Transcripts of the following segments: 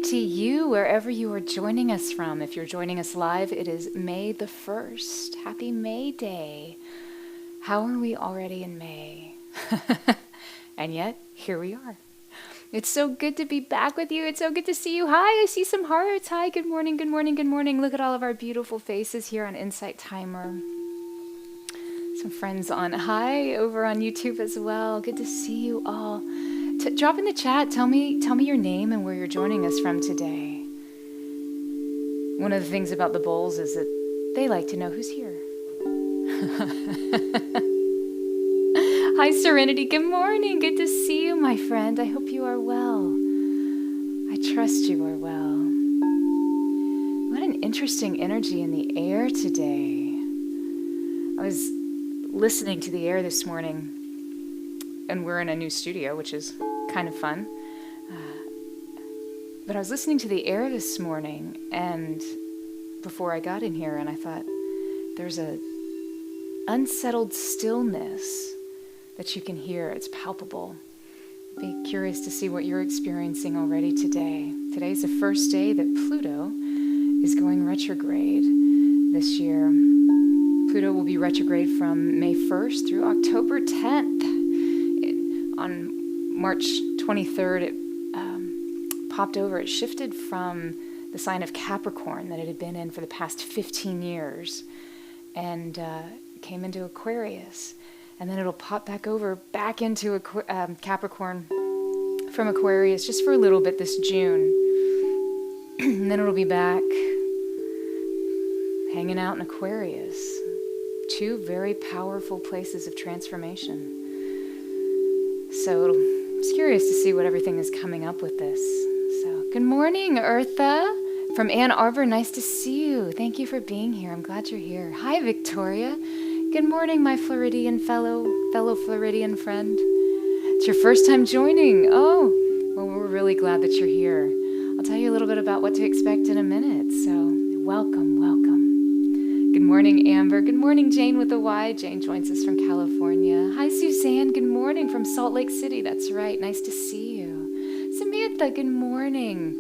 to you wherever you are joining us from. If you're joining us live, it is May the 1st. Happy May Day. How are we already in May? And yet, here we are. It's so good to be back with you. It's so good to see you. Hi, I see some hearts. Hi, good morning, good morning, good morning. Look at all of our beautiful faces here on Insight Timer. Some friends on hi over on YouTube as well. Good to see you all. Drop in the chat. Tell me your name and where you're joining us from today. One of the things about the Bulls is that they like to know who's here. Hi, Serenity. Good morning. Good to see you, my friend. I hope you are well. I trust you are well. What an interesting energy in the air today. I was listening to the air this morning, and we're in a new studio, which is kind of fun. But I was listening to the air this morning, and before I got in here, and I thought, there's a unsettled stillness that you can hear. It's palpable. Be curious to see what you're experiencing already today. Today's the first day that Pluto is going retrograde this year. Pluto will be retrograde from May 1st through October 10th. On March 23rd, it popped over. It shifted from the sign of Capricorn that it had been in for the past 15 years and came into Aquarius. And then it'll pop back into Capricorn from Aquarius just for a little bit this June. And then it'll be back hanging out in Aquarius. Two very powerful places of transformation. So I'm just curious to see what everything is coming up with this. So good morning, Eartha from Ann Arbor. Nice to see you. Thank you for being here. I'm glad you're here. Hi, Victoria. Good morning, my Floridian fellow Floridian friend. It's your first time joining. Oh, well, we're really glad that you're here. I'll tell you a little bit about what to expect in a minute. So welcome, welcome. Good morning, Amber. Good morning, Jane with a Y. Jane joins us from California. Hi, Suzanne. Good morning from Salt Lake City. That's right. Nice to see you. Samantha, good morning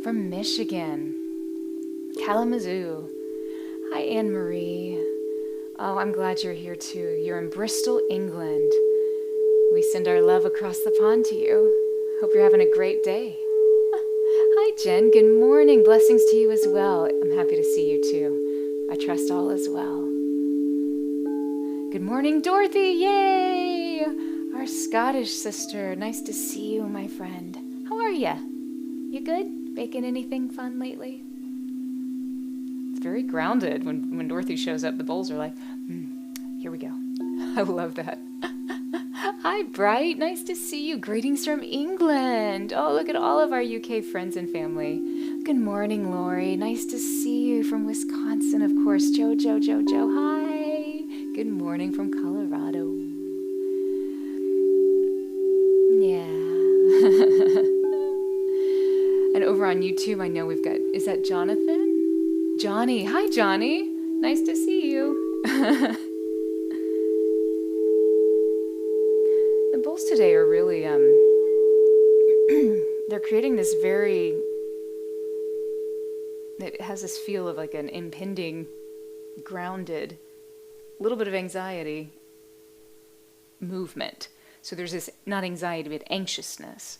from Michigan. Kalamazoo. Hi, Anne Marie. Oh, I'm glad you're here too. You're in Bristol, England. We send our love across the pond to you. Hope you're having a great day. Hi, Jen. Good morning. Blessings to you as well. I'm happy to see you too. I trust all is well. Good morning, Dorothy. Yay! Our Scottish sister. Nice to see you, my friend. How are ya? You good? Baking anything fun lately? It's very grounded. When Dorothy shows up, the bowls are like, here we go. I love that. Hi, Bright. Nice to see you. Greetings from England. Oh, look at all of our UK friends and family. Good morning, Lori. Nice to see you from Wisconsin, of course. Jojo. Hi. Good morning from Colorado. Yeah. And over on YouTube, I know we've got, is that Jonathan? Johnny. Hi, Johnny. Nice to see you. The bulls today are really, they're creating this it has this feel of like an impending, grounded, little bit of anxiety movement. So there's this, not anxiety, but anxiousness.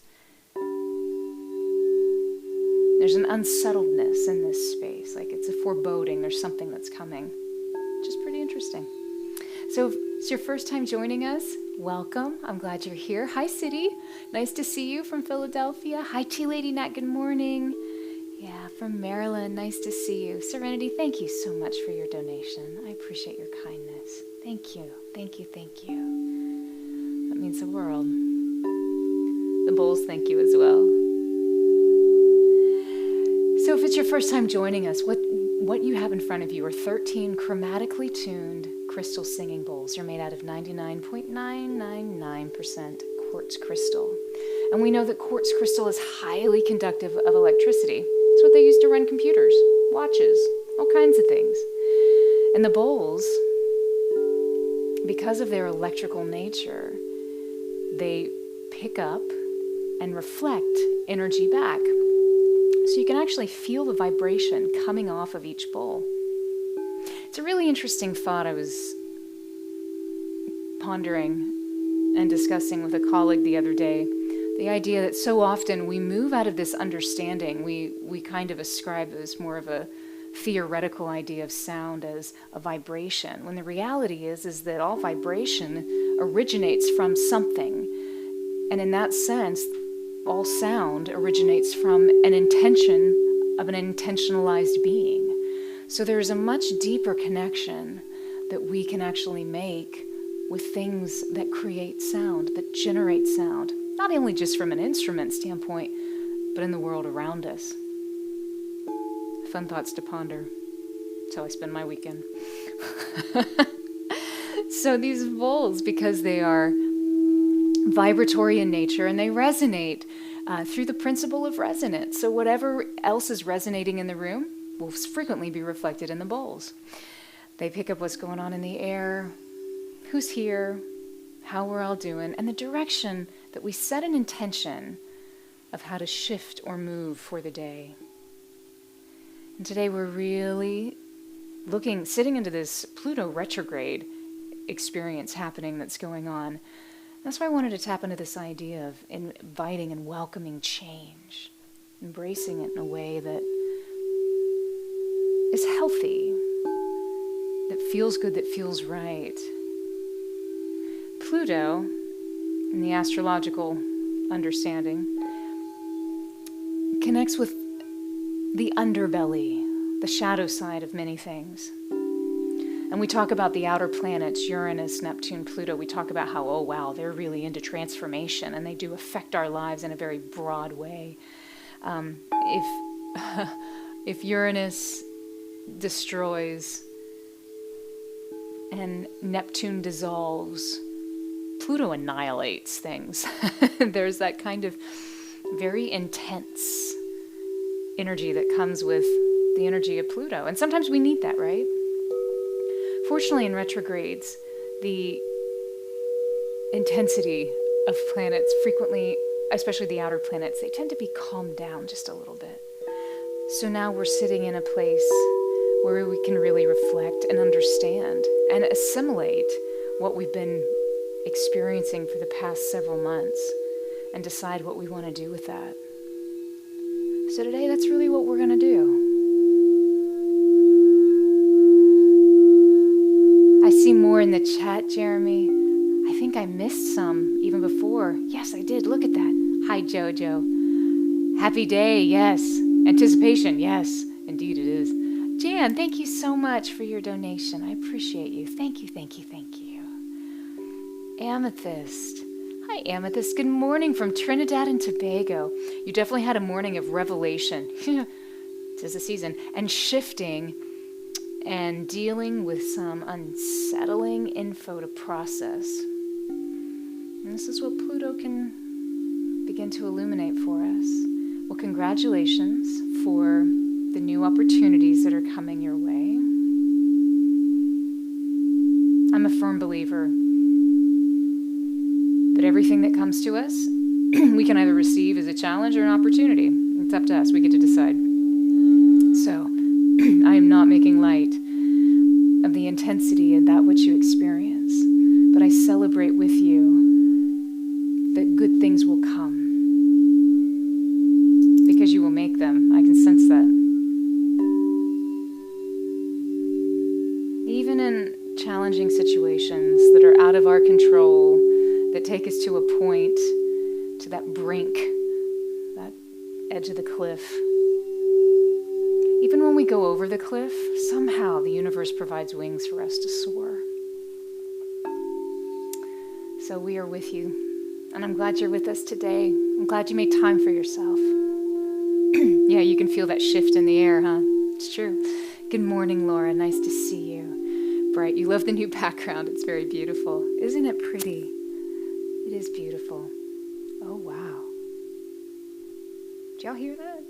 There's an unsettledness in this space, like it's a foreboding, there's something that's coming, which is pretty interesting. So if it's your first time joining us, welcome. I'm glad you're here. Hi, City. Nice to see you from Philadelphia. Hi, Tea Lady Nat. Good morning. Yeah, from Maryland. Nice to see you. Serenity, thank you so much for your donation. I appreciate your kindness. Thank you. Thank you. Thank you. That means the world. The bulls thank you as well. So if it's your first time joining us, what you have in front of you are 13 chromatically tuned crystal singing bowls. They're made out of 99.999% quartz crystal. And we know that quartz crystal is highly conductive of electricity. It's what they use to run computers, watches, all kinds of things. And the bowls, because of their electrical nature, they pick up and reflect energy back. So So you can actually feel the vibration coming off of each bowl. It's a really interesting thought I was pondering and discussing with a colleague the other day. The idea that so often we move out of this understanding. We kind of ascribe as more of a theoretical idea of sound as a vibration, when the reality is that all vibration originates from something. And in that sense, all sound originates from an intention of an intentionalized being. So there's a much deeper connection that we can actually make with things that create sound, that generate sound, not only just from an instrument standpoint, but in the world around us. Fun thoughts to ponder. That's how I spend my weekend. So these bowls, because they are vibratory in nature and they resonate through the principle of resonance. So whatever else is resonating in the room will frequently be reflected in the bowls. They pick up what's going on in the air, who's here, how we're all doing, and the direction that we set an intention of how to shift or move for the day. And today we're really sitting into this Pluto retrograde experience happening that's going on. That's why I wanted to tap into this idea of inviting and welcoming change, embracing it in a way that is healthy, that feels good, that feels right. Pluto, in the astrological understanding, connects with the underbelly, the shadow side of many things. And we talk about the outer planets, Uranus, Neptune, Pluto. We talk about how, oh wow, they're really into transformation and they do affect our lives in a very broad way. If Uranus destroys and Neptune dissolves, Pluto annihilates things. There's that kind of very intense energy that comes with the energy of Pluto. And sometimes we need that, right? Fortunately, in retrogrades, the intensity of planets frequently, especially the outer planets, they tend to be calmed down just a little bit. So now we're sitting in a place where we can really reflect and understand and assimilate what we've been experiencing for the past several months and decide what we want to do with that. So today, that's really what we're going to do. I see more in the chat, Jeremy. I think I missed some even before. Yes, I did. Look at that. Hi, Jojo. Happy day. Yes. Anticipation. Yes, indeed it is. Jan, thank you so much for your donation. I appreciate you. Thank you, thank you, thank you. Amethyst. Hi, Amethyst. Good morning from Trinidad and Tobago. You definitely had a morning of revelation. Tis the season. And shifting and dealing with some unsettling info to process. And this is what Pluto can begin to illuminate for us. Well, congratulations for the new opportunities that are coming your way. I'm a firm believer that everything that comes to us, we can either receive as a challenge or an opportunity. It's up to us. We get to decide. So, I am not making light of the intensity of that which you experience, but I celebrate with you that good things will come because you will make them. I can sense that. Even in challenging situations that are out of our control, that take us to a point, to that brink, that edge of the cliff. Even when we go over the cliff, somehow the universe provides wings for us to soar. So we are with you, and I'm glad you're with us today. I'm glad you made time for yourself. Yeah, you can feel that shift in the air, huh? It's true. Good morning, Laura. Nice to see you. Bright. You love the new background. It's very beautiful. Isn't it pretty? It is beautiful. Oh, wow. Did y'all hear that?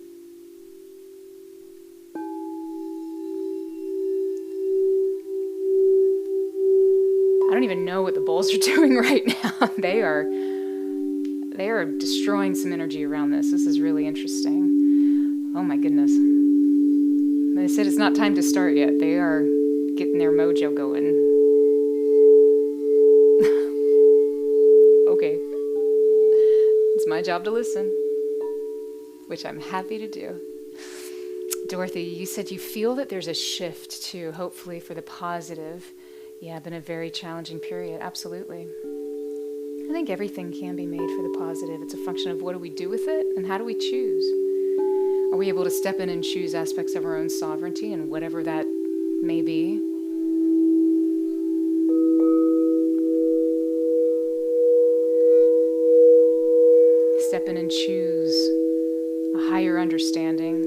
I don't even know what the bowls are doing right now. They are destroying some energy around this. This is really interesting. Oh my goodness. They said it's not time to start yet. They are getting their mojo going. Okay. It's my job to listen, which I'm happy to do. Dorothy, you said you feel that there's a shift too, hopefully for the positive. Yeah, been a very challenging period. Absolutely. I think everything can be made for the positive. It's a function of what do we do with it and how do we choose? Are we able to step in and choose aspects of our own sovereignty and whatever that may be? Step in and choose a higher understanding,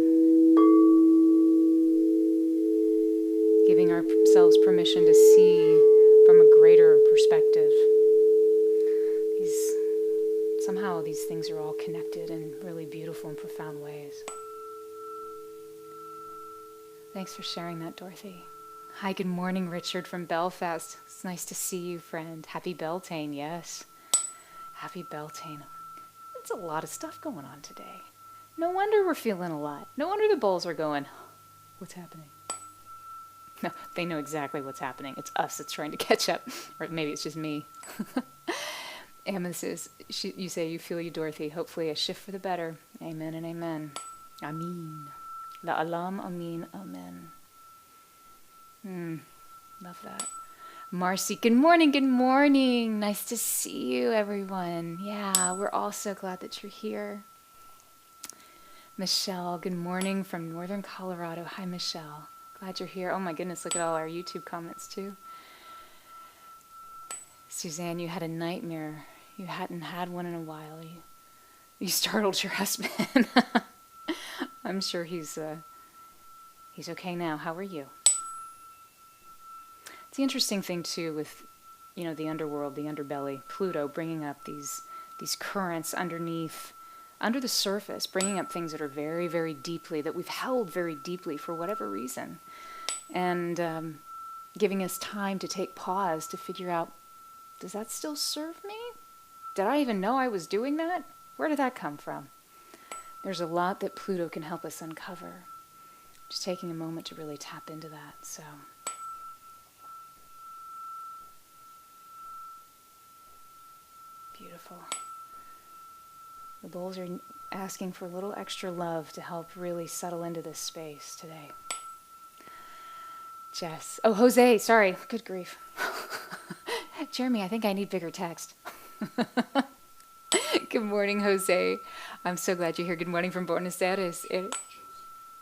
giving ourselves permission to see from a greater perspective. Somehow these things are all connected in really beautiful and profound ways. Thanks for sharing that, Dorothy. Hi, good morning, Richard from Belfast. It's nice to see you, friend. Happy Beltane, yes. Happy Beltane. It's a lot of stuff going on today. No wonder we're feeling a lot. No wonder the bulls are going, what's happening? No, they know exactly what's happening. It's us that's trying to catch up. Or maybe it's just me. Emma says, you say you feel you, Dorothy. Hopefully a shift for the better. Amen and amen. Ameen. La alam, ameen, amen. Love that. Marcy, good morning, good morning. Nice to see you, everyone. Yeah, we're all so glad that you're here. Michelle, good morning from Northern Colorado. Hi, Michelle. Glad you're here. Oh my goodness, look at all our YouTube comments too. Suzanne, you had a nightmare. You hadn't had one in a while. You startled your husband. I'm sure he's okay now. How are you? It's the interesting thing too with, the underworld, the underbelly, Pluto bringing up these currents under the surface, bringing up things that are very, very deeply, that we've held very deeply for whatever reason, and giving us time to take pause to figure out, does that still serve me? Did I even know I was doing that? Where did that come from? There's a lot that Pluto can help us uncover. Just taking a moment to really tap into that. So, beautiful. The bulls are asking for a little extra love to help really settle into this space today. Jess. Oh, Jose, sorry. Good grief. Jeremy, I think I need bigger text. Good morning, Jose. I'm so glad you're here. Good morning from Buenos Aires.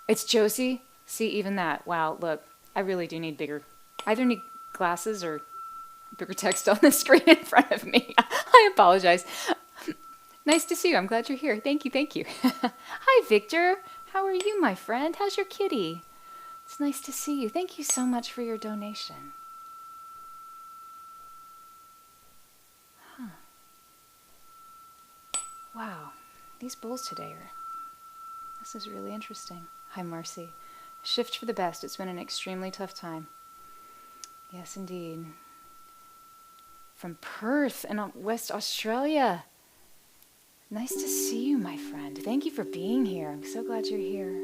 It's Josie? See, even that. Wow, look, I really do need either need glasses or bigger text on the screen in front of me. I apologize. Nice to see you. I'm glad you're here. Thank you, thank you. Hi, Victor. How are you, my friend? How's your kitty? It's nice to see you. Thank you so much for your donation. Wow, these bulls today this is really interesting. Hi, Marcy. Shift for the best. It's been an extremely tough time. Yes, indeed. From Perth in West Australia. Nice to see you, my friend. Thank you for being here. I'm so glad you're here.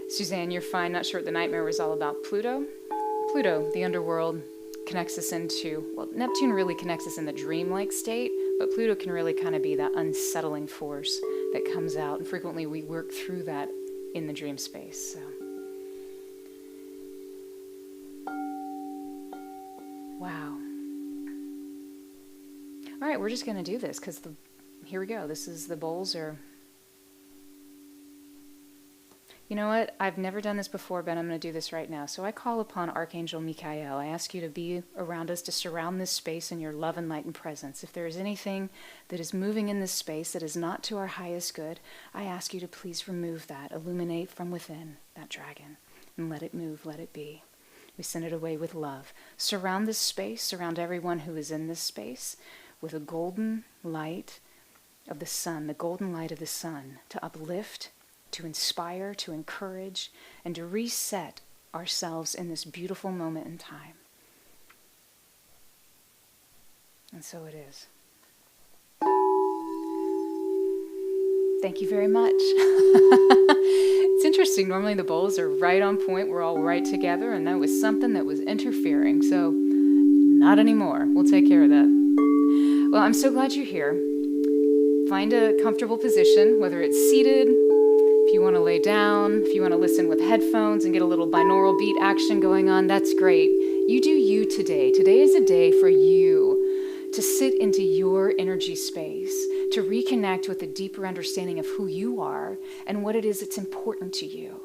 Suzanne, you're fine. Not sure what the nightmare was all about. Pluto, the underworld, connects us into, Neptune really connects us in the dreamlike state, but Pluto can really kind of be that unsettling force that comes out, and frequently we work through that in the dream space. So, wow. All right, we're just going to do this because here we go. This is the bulls are. You know what? I've never done this before, but I'm going to do this right now. So I call upon Archangel Michael. I ask you to be around us, to surround this space in your love and light and presence. If there is anything that is moving in this space that is not to our highest good, I ask you to please remove that, illuminate from within that dragon, and let it move, let it be. We send it away with love. Surround this space, surround everyone who is in this space with a golden light of the sun, the golden light of the sun, to uplift, to inspire, to encourage, and to reset ourselves in this beautiful moment in time. And so it is. Thank you very much. It's interesting. Normally the bowls are right on point. We're all right together, and that was something that was interfering. So not anymore. We'll take care of that. Well, I'm so glad you're here. Find a comfortable position, whether it's seated, if you want to lay down, if you want to listen with headphones and get a little binaural beat action going on, that's great. You do you today. Today is a day for you to sit into your energy space, to reconnect with a deeper understanding of who you are and what it is that's important to you.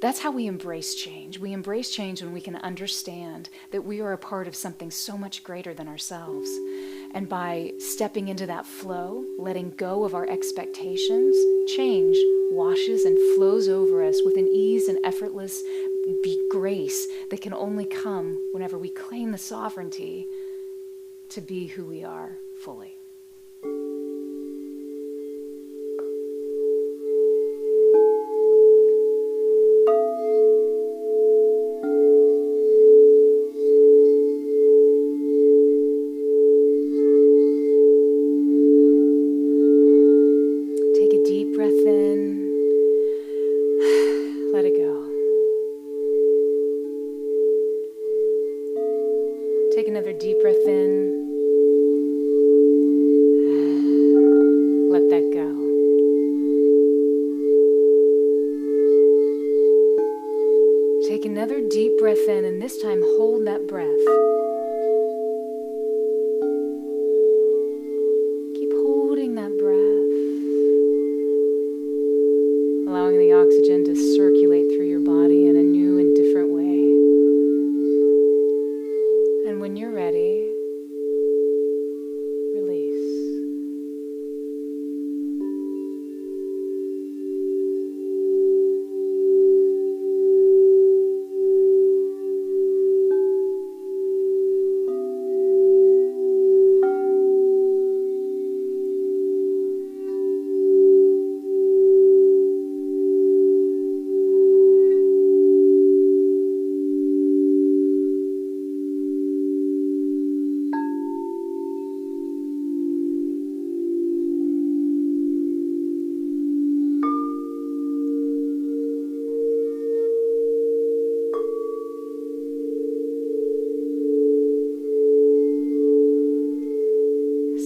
That's how we embrace change. We embrace change when we can understand that we are a part of something so much greater than ourselves. And by stepping into that flow, letting go of our expectations, change washes and flows over us with an ease and effortless grace that can only come whenever we claim the sovereignty to be who we are fully. Take a deep breath in. Let it go. Take another deep breath in. Let that go. Take another deep breath in, and this time hold that breath. Keep holding that breath, allowing the oxygen to circulate through your body in a new and different way. And when you're ready, release.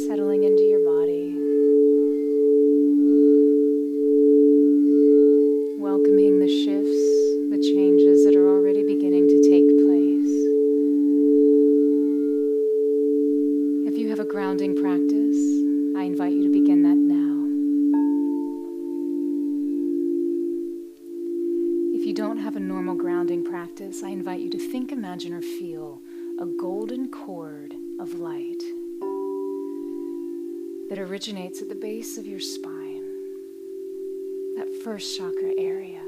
Settling into your body, welcoming the shifts, the changes that are already beginning to take place. If you have a grounding practice, I invite you to begin that now. If you don't have a normal grounding practice, I invite you to think, imagine, or feel a golden cord of light that originates at the base of your spine, that first chakra area,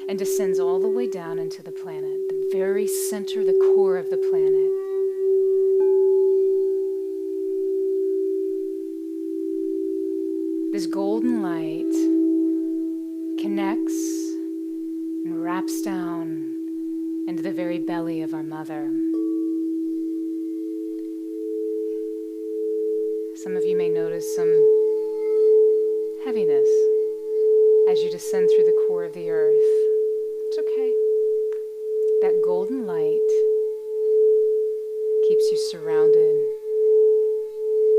and descends all the way down into the planet, the very center, the core of the planet. This golden light connects and wraps down into the very belly of our mother. Some of you may notice some heaviness as you descend through the core of the earth. It's okay. That golden light keeps you surrounded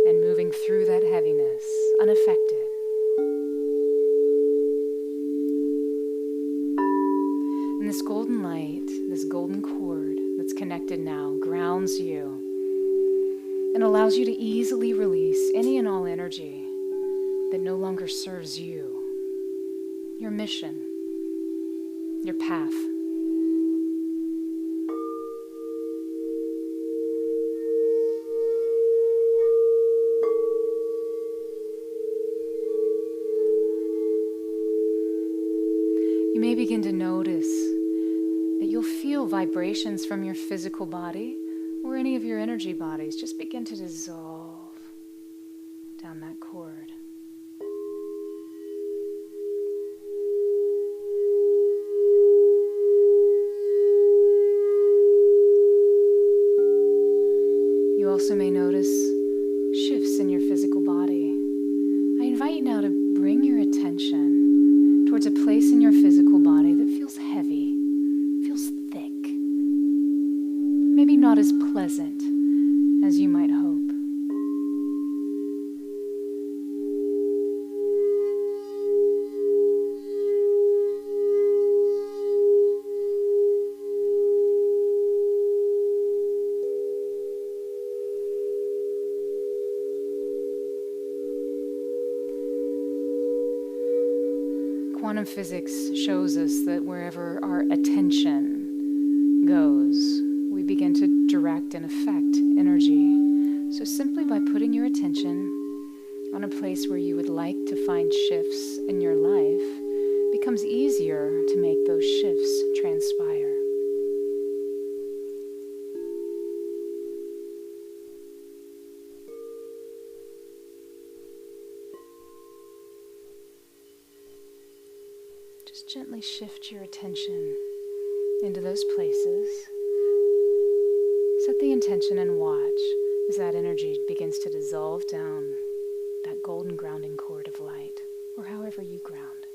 and moving through that heaviness, unaffected. And this golden light, this golden cord that's connected now, grounds you and allows you to easily release any and all energy that no longer serves you, your mission, your path. You may begin to notice that you'll feel vibrations from your physical body or any of your energy bodies just begin to dissolve down that cord. You also may notice shifts in your physical body. I invite you now to bring your attention Quantum physics shows us that wherever our attention goes, we begin to direct and affect energy. So simply by putting your attention on a place where you would like to find shifts in your life, it becomes easier to make those shifts transpire. Just gently shift your attention into those places. Set the intention and watch as that energy begins to dissolve down that golden grounding cord of light, or however you ground.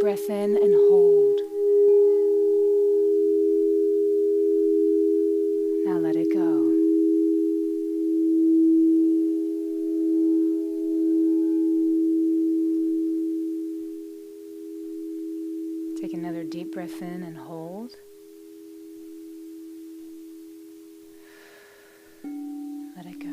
Breath in and hold. Now let it go. Take another deep breath in and hold. Let it go.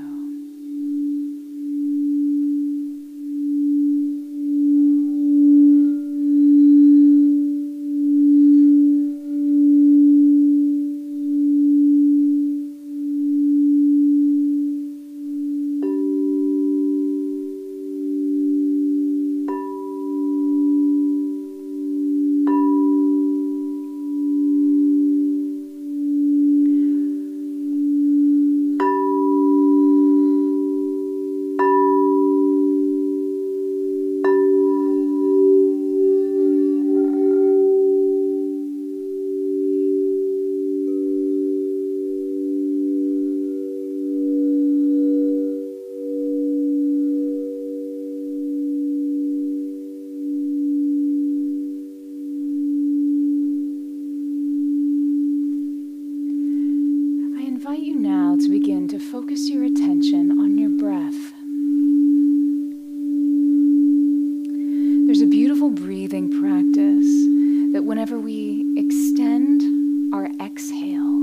Begin to focus your attention on your breath. There's a beautiful breathing practice that whenever we extend our exhale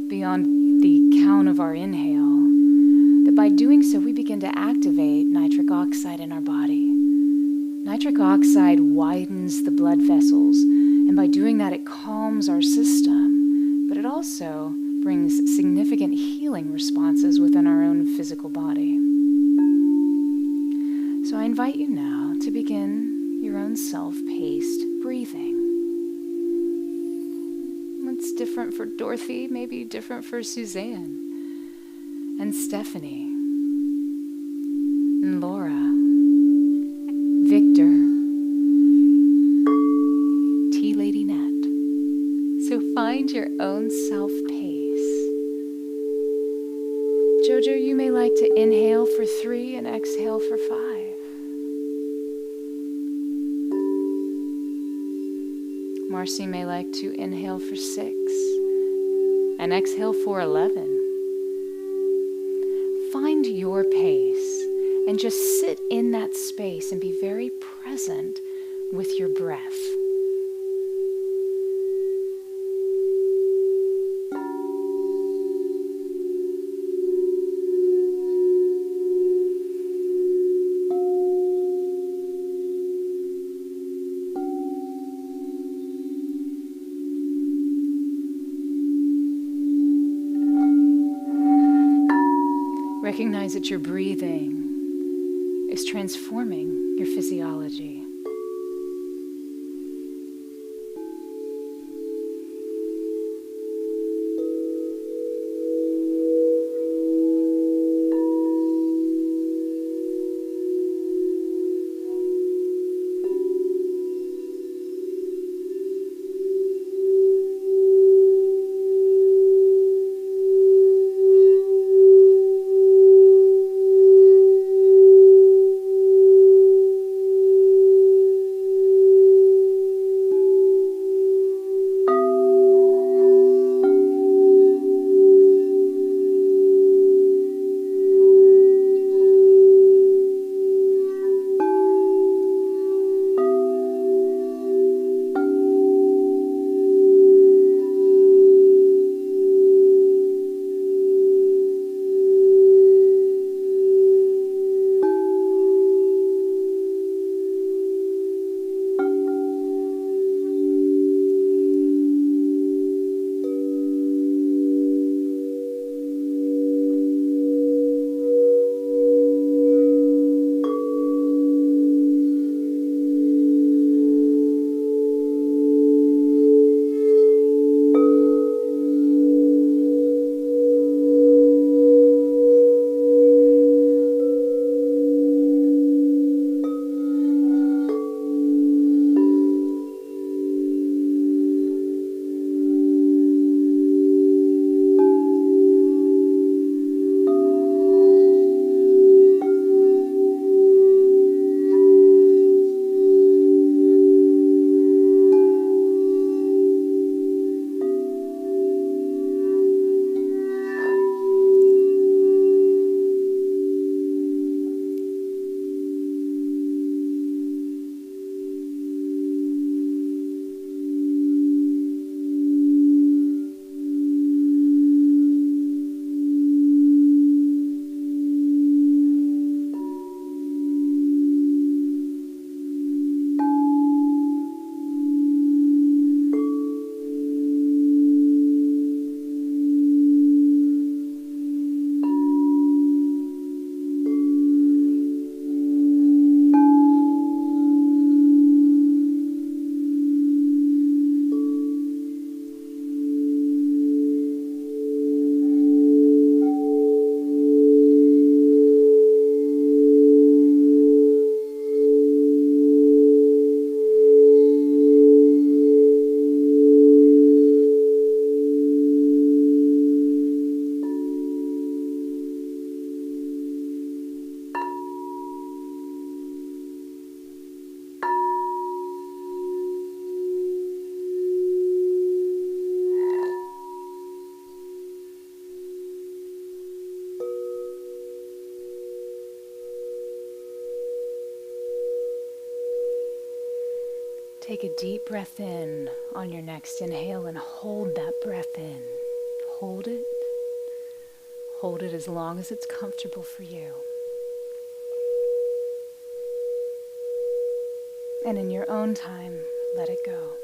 beyond the count of our inhale, that by doing so we begin to activate nitric oxide in our body. Nitric oxide widens the blood vessels, and by doing that it calms our system, but it also brings significant healing responses within our own physical body. So I invite you now to begin your own self-paced breathing. What's different for Dorothy may be different for Suzanne and Stephanie and Laura, Victor, T-Lady Nat. So find your own self-pace. Jojo, you may like to inhale for 3 and exhale for 5. Marcy may like to inhale for 6 and exhale for 11. Find your pace And just sit in that space and be very present with your breath. Recognize that your breathing is transforming your physiology. Take a deep breath in on your next inhale and hold that breath in. Hold it. Hold it as long as it's comfortable for you. And in your own time, let it go.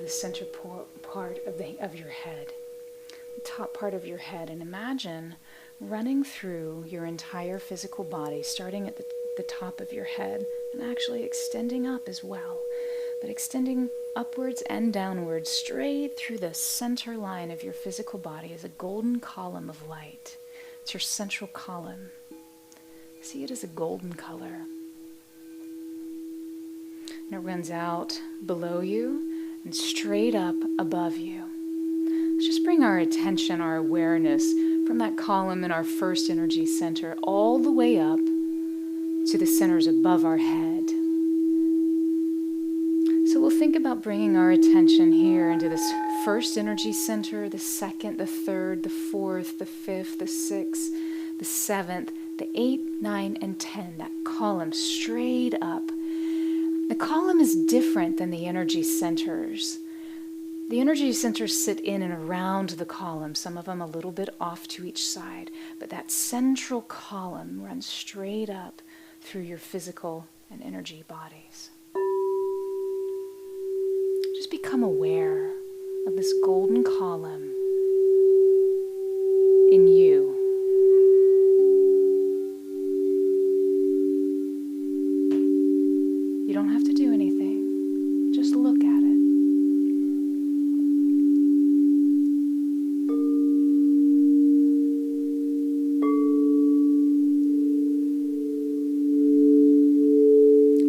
center part of your head, the top part of your head, and imagine running through your entire physical body, starting at the top of your head and actually extending up as well, but extending upwards and downwards straight through the center line of your physical body is a golden column of light. It's your central column. See it as a golden color. And it runs out below you and straight up above you. Let's just bring our attention, our awareness from that column in our first energy center all the way up to the centers above our head. So we'll think about bringing our attention here into this first energy center, the second, the third, the fourth, the fifth, the sixth, the seventh, the 8, 9, and 10, that column straight up. The column is different than the energy centers. The energy centers sit in and around the column, some of them a little bit off to each side, but that central column runs straight up through your physical and energy bodies. Just become aware of this golden column in you. You don't have to do anything, just look at it.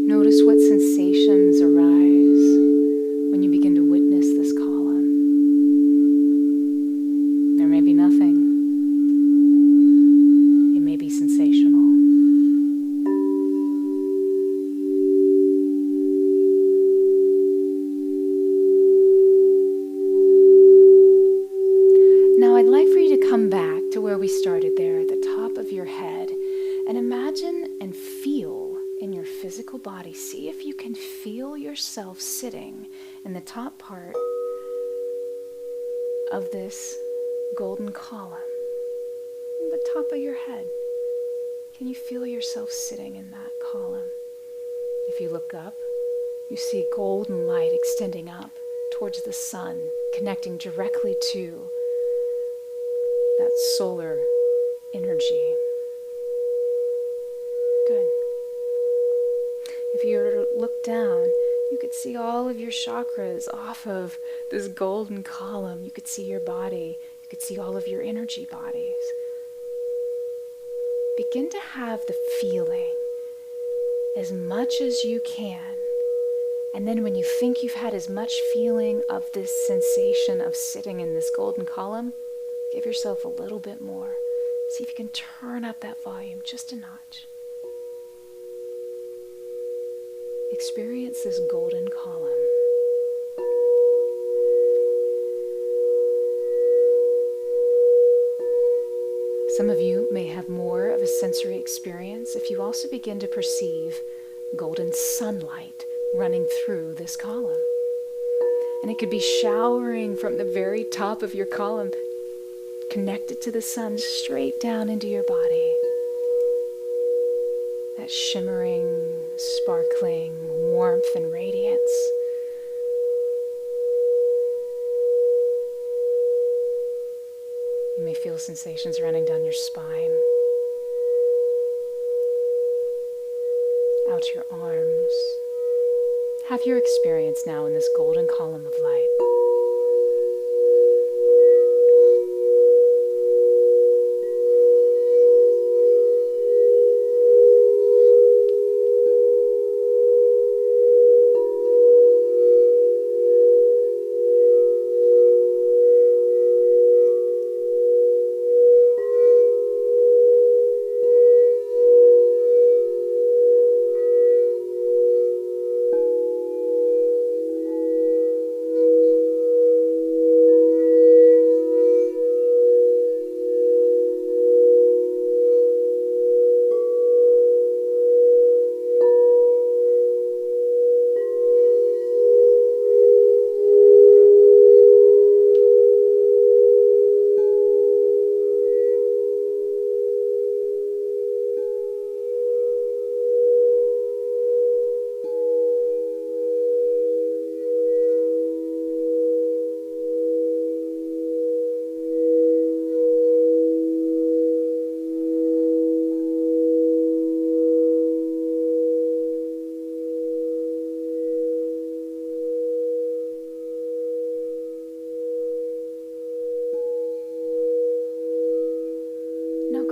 Notice what sensations arise when you begin to witness this column. There may be nothing. It may be sensational. Now I'd like for you to come back to where we started there at the top of your head and imagine and feel in your physical body. See if you can feel yourself sitting in the top part of this golden column, the top of your head. Can you feel yourself sitting in that column? If you look up, you see golden light extending up towards the sun, connecting directly to that solar energy. Good. If you were to look down, you could see all of your chakras off of this golden column. You could see your body. You could see all of your energy bodies. Begin to have the feeling as much as you can. And then when you think you've had as much feeling of this sensation of sitting in this golden column, give yourself a little bit more. See if you can turn up that volume just a notch. Experience this golden column. Some of you may have more of a sensory experience if you also begin to perceive golden sunlight running through this column. And it could be showering from the very top of your column, connected to the sun, straight down into your body. That shimmering, sparkling warmth and radiance. You may feel sensations running down your spine, out your arms. Have your experience now in this golden column of light.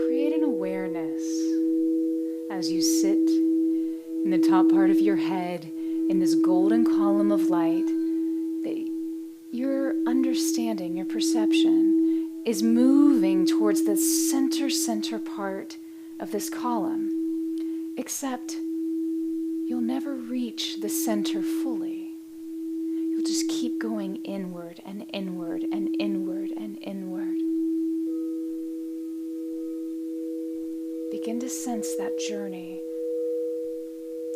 create an awareness as you sit in the top part of your head in this golden column of light that your understanding, your perception is moving towards the center part of this column, except you'll never reach the center fully. You'll just keep going inward and inward and inward and inward. Begin to sense that journey.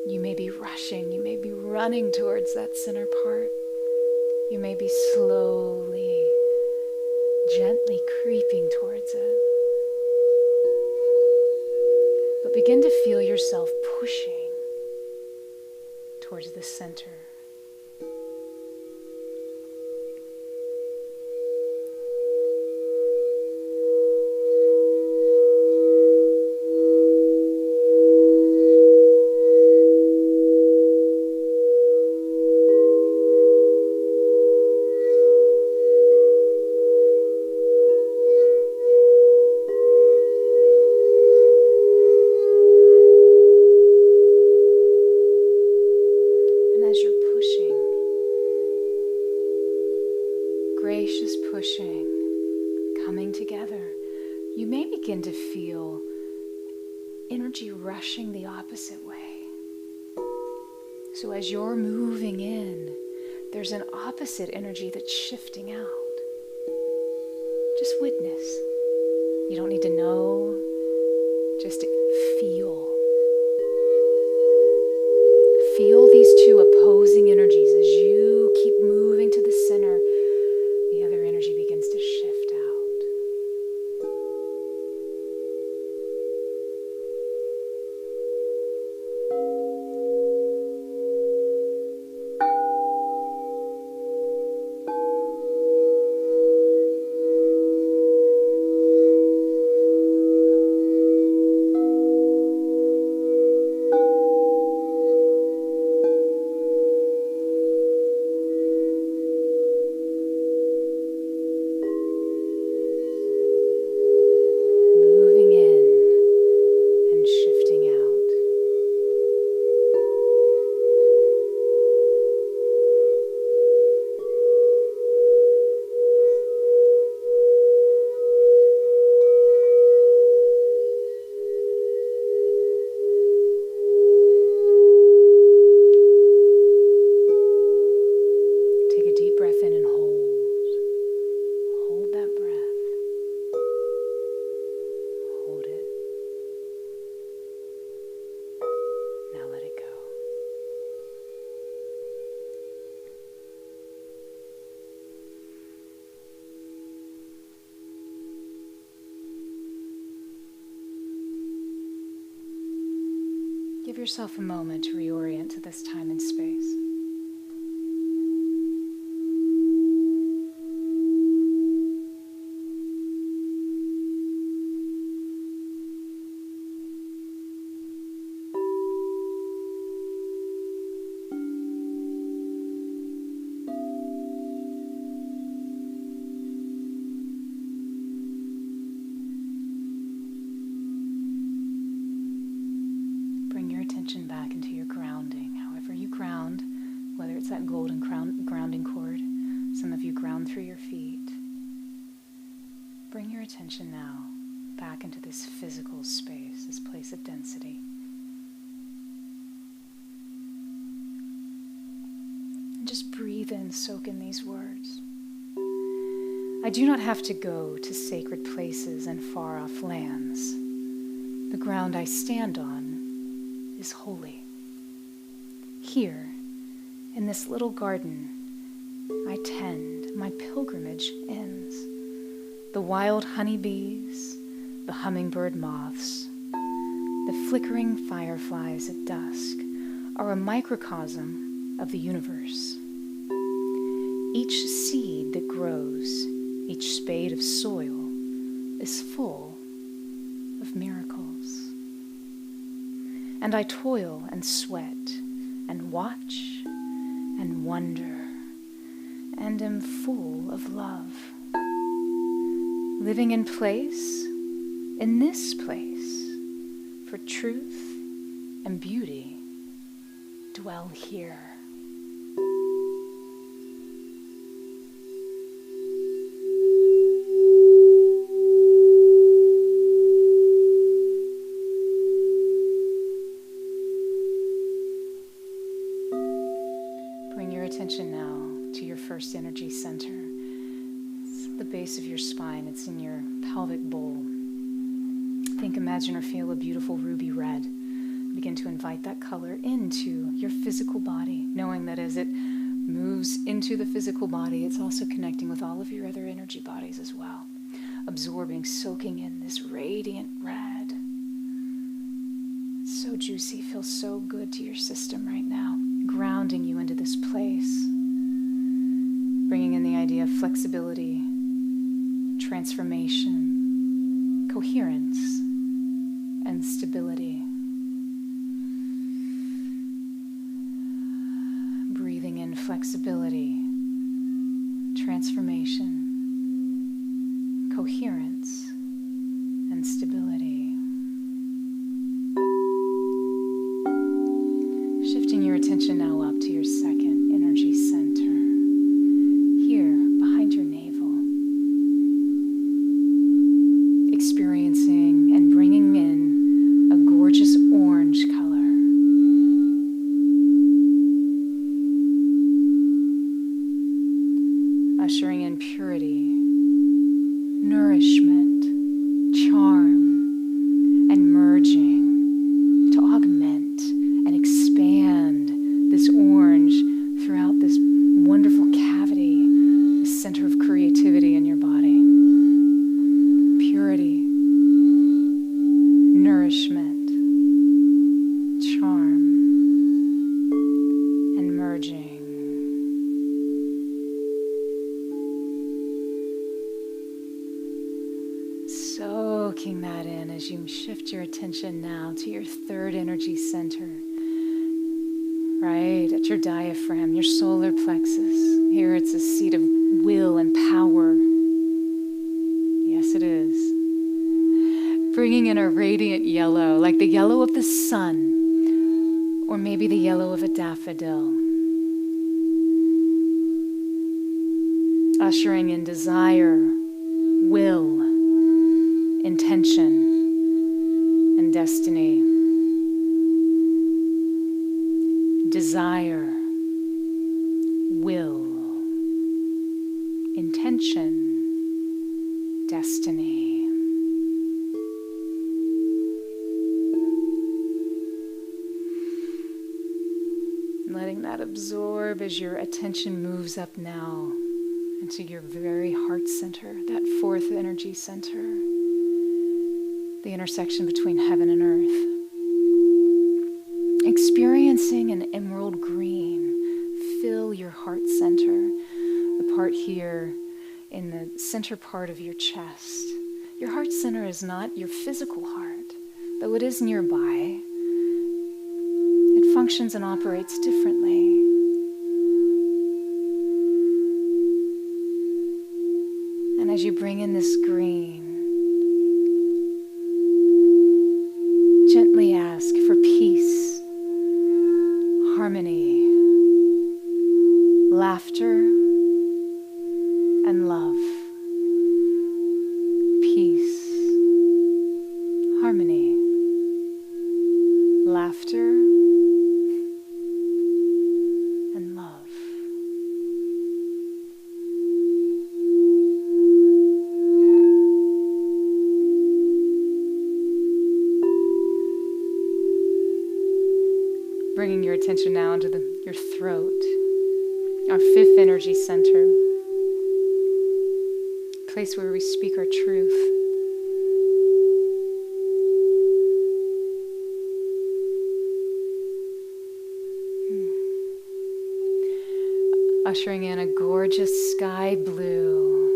You may be rushing, you may be running towards that center part. You may be slowly, gently creeping towards it. But begin to feel yourself pushing towards the center. Gracious pushing, coming together, you may begin to feel energy rushing the opposite way. So as you're moving in, there's an opposite energy that's shifting out. Just witness. You don't need to know, just feel. Feel these two opposing energies as you keep moving to the center. The other energy begins to shift out. Give yourself a moment to reorient to this time and space. Back into your grounding, however you ground, whether it's that golden grounding cord, some of you ground through your feet. Bring your attention now back into this physical space, this place of density. And just breathe in, soak in these words. I do not have to go to sacred places and far-off lands. The ground I stand on is holy. Here, in this little garden, I tend, my pilgrimage ends. The wild honeybees, the hummingbird moths, the flickering fireflies at dusk are a microcosm of the universe. Each seed that grows, each spade of soil is full of miracles. And I toil and sweat and watch and wonder and am full of love. Living in place In this place, for truth and beauty, dwell here. Bring your attention now to your first energy center. It's at the base of your spine. It's in your pelvic bowl. Think, imagine, or feel a beautiful ruby red. Begin to invite that color into your physical body, knowing that as it moves into the physical body, it's also connecting with all of your other energy bodies as well. Absorbing, soaking in this radiant red. It's so juicy, feels so good to your system right now. Grounding you into this place. Bringing in the idea of flexibility, transformation, coherence, and stability. Breathing in flexibility, transformation, coherence, and stability. Shifting your attention now up to your second energy center, here behind your navel. Experiencing and bringing in a gorgeous orange color. Ushering in purity, nourishment, charm, and merging to augment and expand this orange throughout this wonderful cavity, the center of creativity in your body. Purity, nourishment, charm, and merging. Soaking that in as you shift your attention now to your third energy center. Right at your diaphragm, your solar plexus. Here it's a seat of will and power. Yes, it is. Bringing in a radiant yellow, like the yellow of the sun, or maybe the yellow of a daffodil. Ushering in desire, will, intention, and destiny. Desire, will, intention, destiny. Letting that absorb as your attention moves up now into your very heart center, that fourth energy center, the intersection between heaven and earth. Experiencing an emerald green fill your heart center, the part here in the center part of your chest. Your heart center is not your physical heart, though it is nearby. It functions and operates differently. And as you bring in this green, gently ask for peace, harmony, laughter, and love. Peace, harmony, laughter, and love. Bringing your attention now into your throat, our fifth energy center, place where we speak our truth. Ushering in a gorgeous sky blue.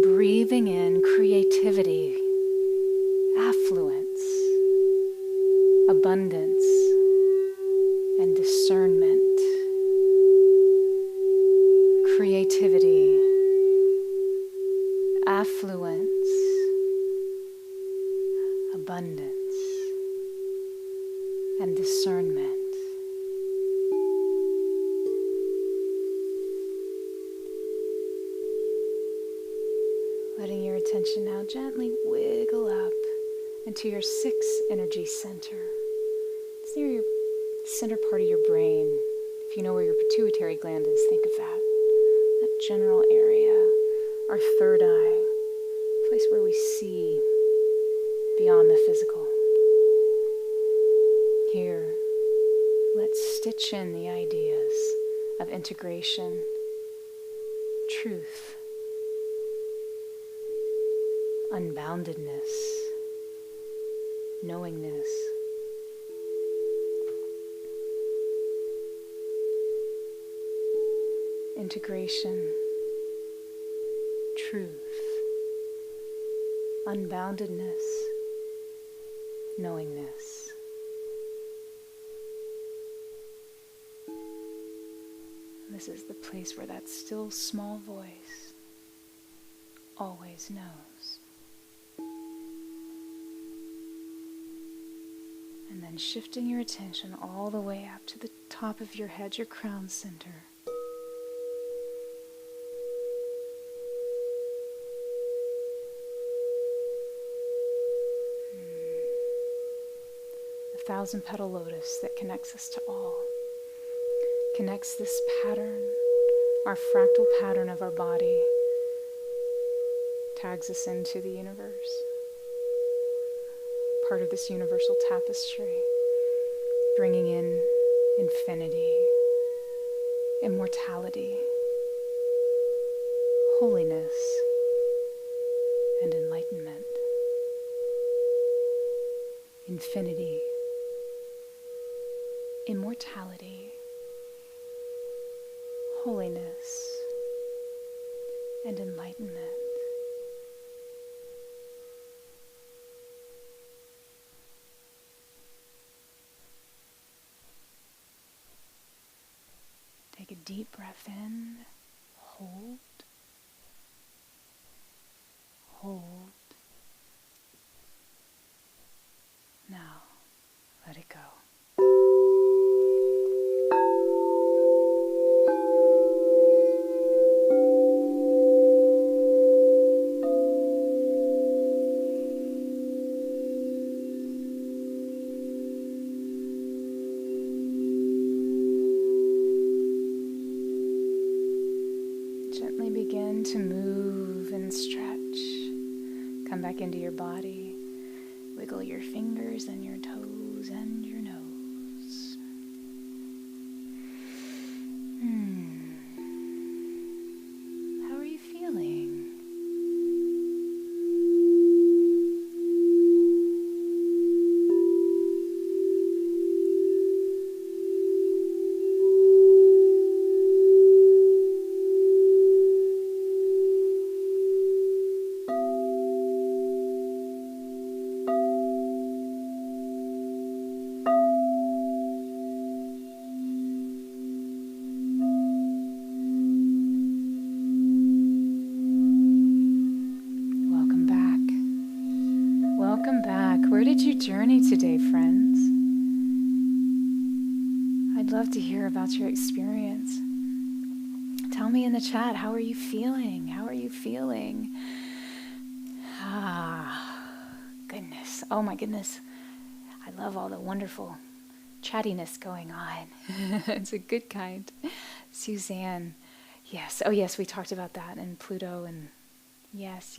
Breathing in creativity, affluence, abundance, and discernment. affluence, abundance, and discernment. Letting your attention now gently wiggle up into your sixth energy center. It's near your center part of your brain. If you know where your pituitary gland is, think of that general area. Our third eye, a place where we see beyond the physical. Here, let's stitch in the ideas of integration, truth, unboundedness, knowingness, integration, truth, unboundedness, knowingness. This is the place where that still small voice always knows. And then shifting your attention all the way up to the top of your head, your crown center. The 1,000-petal lotus that connects us to all. Connects this pattern, our fractal pattern of our body, tags us into the universe. Part of this universal tapestry, bringing in infinity, immortality, holiness, and enlightenment. Infinity, immortality, holiness, and enlightenment. Take a deep breath in, hold, hold. Now, let it go. Gently begin to move and stretch. Come back into your body. Wiggle your fingers and your toes and your nose. How are you feeling? Where did you journey today, friends? I'd love to hear about your experience. Tell me in the chat, how are you feeling? How are you feeling? Goodness. Oh my goodness. I love all the wonderful chattiness going on. It's a good kind. Suzanne. Yes. Oh yes, we talked about that and Pluto and yes.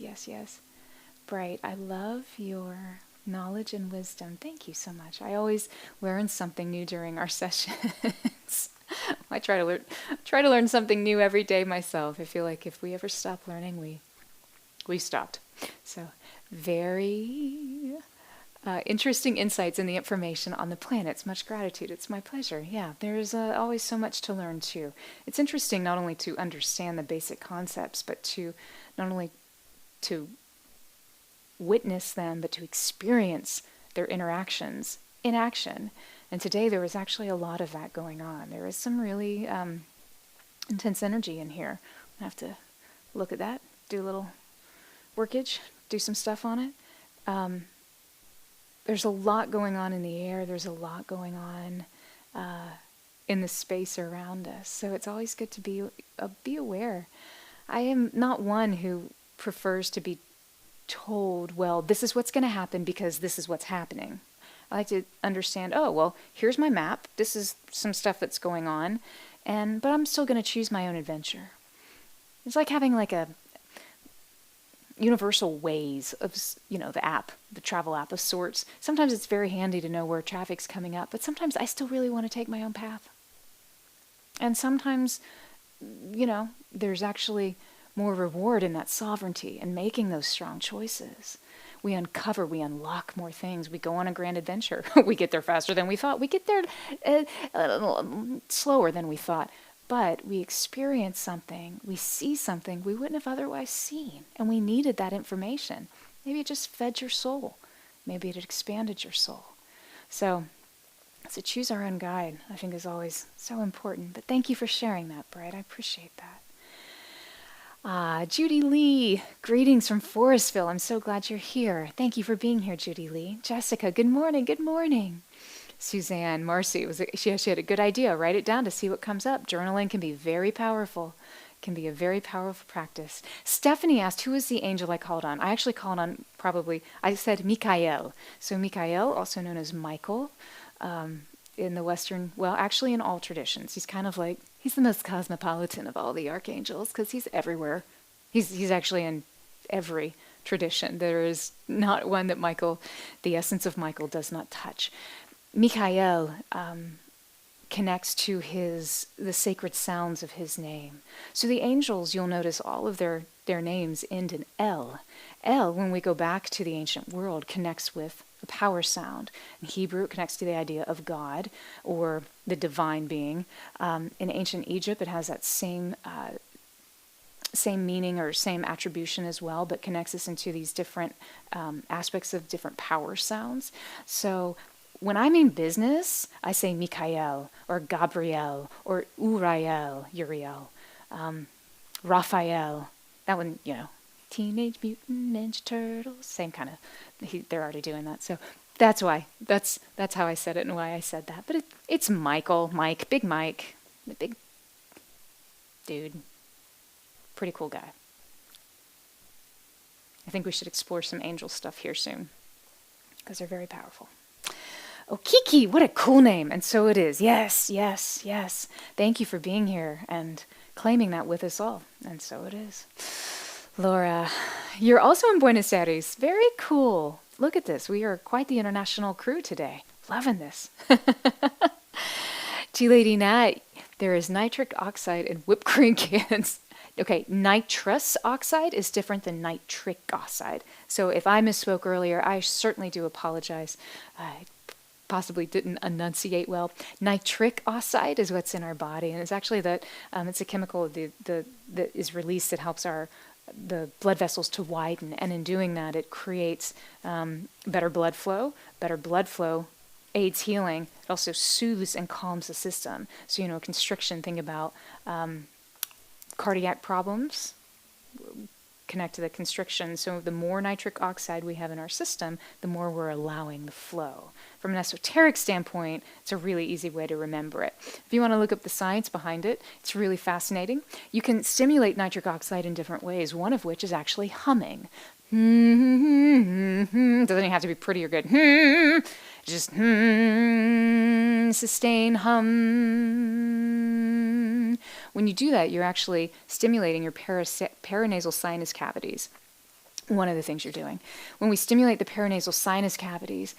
Bright. I love your knowledge and wisdom. Thank you so much. I always learn something new during our sessions. I try to learn something new every day myself. I feel like if we ever stop learning, we stopped. So very interesting insights in the information on the planets. Much gratitude. It's my pleasure. Yeah, there's always so much to learn too. It's interesting not only to understand the basic concepts, but to not only to witness them, but to experience their interactions in action. And today there was actually a lot of that going on. There is some really intense energy in here. I have to look at that, do a little workage, do some stuff on it. There's a lot going on in the air. There's a lot going on in the space around us. So it's always good to be aware. I am not one who prefers to be told, well, this is what's going to happen because this is what's happening. I like to understand, oh, well, here's my map. This is some stuff that's going on, but I'm still going to choose my own adventure. It's like having like a universal Waze of, the app, the travel app of sorts. Sometimes it's very handy to know where traffic's coming up, but sometimes I still really want to take my own path. And sometimes, there's actually more reward in that sovereignty and making those strong choices. We unlock more things. We go on a grand adventure. We get there faster than we thought. We get there slower than we thought. But we experience something, we see something we wouldn't have otherwise seen. And we needed that information. Maybe it just fed your soul. Maybe it expanded your soul. So choose our own guide, I think, is always so important. But thank you for sharing that, Bright. I appreciate that. Judy Lee, greetings from Forestville. I'm so glad you're here. Thank you for being here, Judy Lee. Jessica, good morning, good morning. Suzanne, Marcy, she had a good idea. Write it down to see what comes up. Journaling can be very powerful. Can be a very powerful practice. Stephanie asked, who is the angel I called on? I actually called on I said Michael. So Michael, also known as Michael, in the Western, actually in all traditions. He's kind of like, he's the most cosmopolitan of all the archangels because he's everywhere. He's actually in every tradition. There is not one that the essence of Michael does not touch. Michael connects to the sacred sounds of his name. So the angels, you'll notice all of their names end in El. El, when we go back to the ancient world, connects with the power sound. In Hebrew, it connects to the idea of God or the divine being. In ancient Egypt, it has that same meaning or same attribution as well, but connects us into these different aspects of different power sounds. So when I mean business, I say Michael or Gabriel or Uriel, Raphael. That one, Teenage Mutant Ninja Turtles, same kind of. They're already doing that, so that's why. That's how I said it and why I said that. But it's Mike, Big Mike, the big dude, pretty cool guy. I think we should explore some angel stuff here soon because they're very powerful. Oh, Kiki, what a cool name. And so it is. Yes, yes, yes. Thank you for being here and claiming that with us all. And so it is. Laura, you're also in Buenos Aires. Very cool. Look at this. We are quite the international crew today. Loving this. T-Lady Nat, there is nitric oxide in whipped cream cans. Okay, nitrous oxide is different than nitric oxide. So if I misspoke earlier, I certainly do apologize. I possibly didn't enunciate well. Nitric oxide is what's in our body, and it's actually it's a chemical that is released that helps the blood vessels to widen, and in doing that, it creates better blood flow. Better blood flow aids healing. It also soothes and calms the system. So constriction. Think about cardiac problems. Connect to the constriction. So the more nitric oxide we have in our system, the more we're allowing the flow. From an esoteric standpoint, it's a really easy way to remember it. If you want to look up the science behind it, it's really fascinating. You can stimulate nitric oxide in different ways, one of which is actually humming. Doesn't even have to be pretty or good. Just sustain, hum. When you do that, you're actually stimulating your paranasal sinus cavities. One of the things you're doing. When we stimulate the paranasal sinus cavities,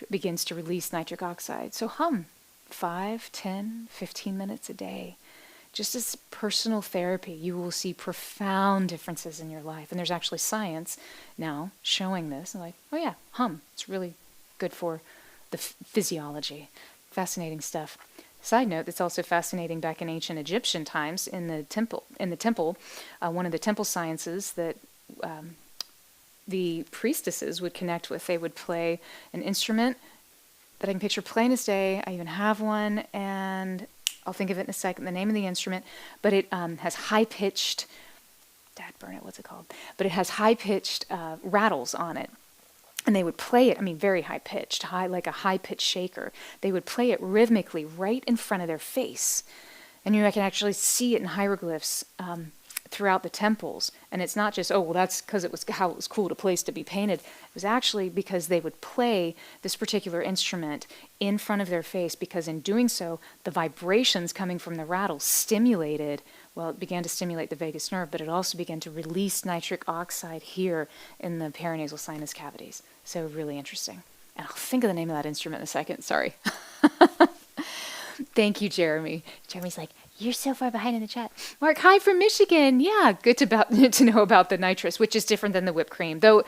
it begins to release nitric oxide. So hum 5, 10, 15 minutes a day. Just as personal therapy, you will see profound differences in your life. And there's actually science now showing this. And oh yeah, hum. It's really good for the physiology. Fascinating stuff. Side note, it's also fascinating back in ancient Egyptian times in the temple. One of the temple sciences that the priestesses would connect with, they would play an instrument that I can picture plain as day. I even have one, and I'll think of it in a second, the name of the instrument, but it has high-pitched dad burn it, what's it called? But it has high-pitched rattles on it. And they would play it, very high-pitched, like a high-pitched shaker. They would play it rhythmically right in front of their face. And I can actually see it in hieroglyphs throughout the temples. And it's not just, that's because it was how it was cool to place to be painted. It was actually because they would play this particular instrument in front of their face, because in doing so, the vibrations coming from the rattle it began to stimulate the vagus nerve, but it also began to release nitric oxide here in the paranasal sinus cavities. So really interesting. And I'll think of the name of that instrument in a second. Sorry. Thank you, Jeremy. Jeremy's like, you're so far behind in the chat. Mark, hi from Michigan. Yeah, good to know about the nitrous, which is different than the whipped cream. Though,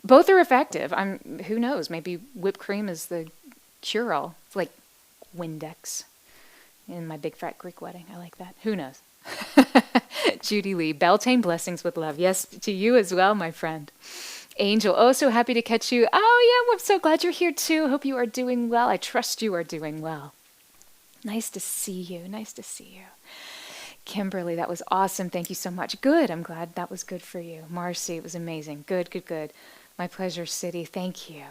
both are effective. Who knows? Maybe whipped cream is the cure-all. It's like Windex in my big fat Greek wedding. I like that. Who knows? Judy Lee, Beltane, blessings with love. Yes, to you as well, my friend. Angel, so happy to catch you. Oh, yeah, I'm so glad you're here too. Hope you are doing well. I trust you are doing well. Nice to see you. Nice to see you. Kimberly, that was awesome. Thank you so much. Good. I'm glad that was good for you. Marcy, it was amazing. Good, good, good. My pleasure, City. Thank you.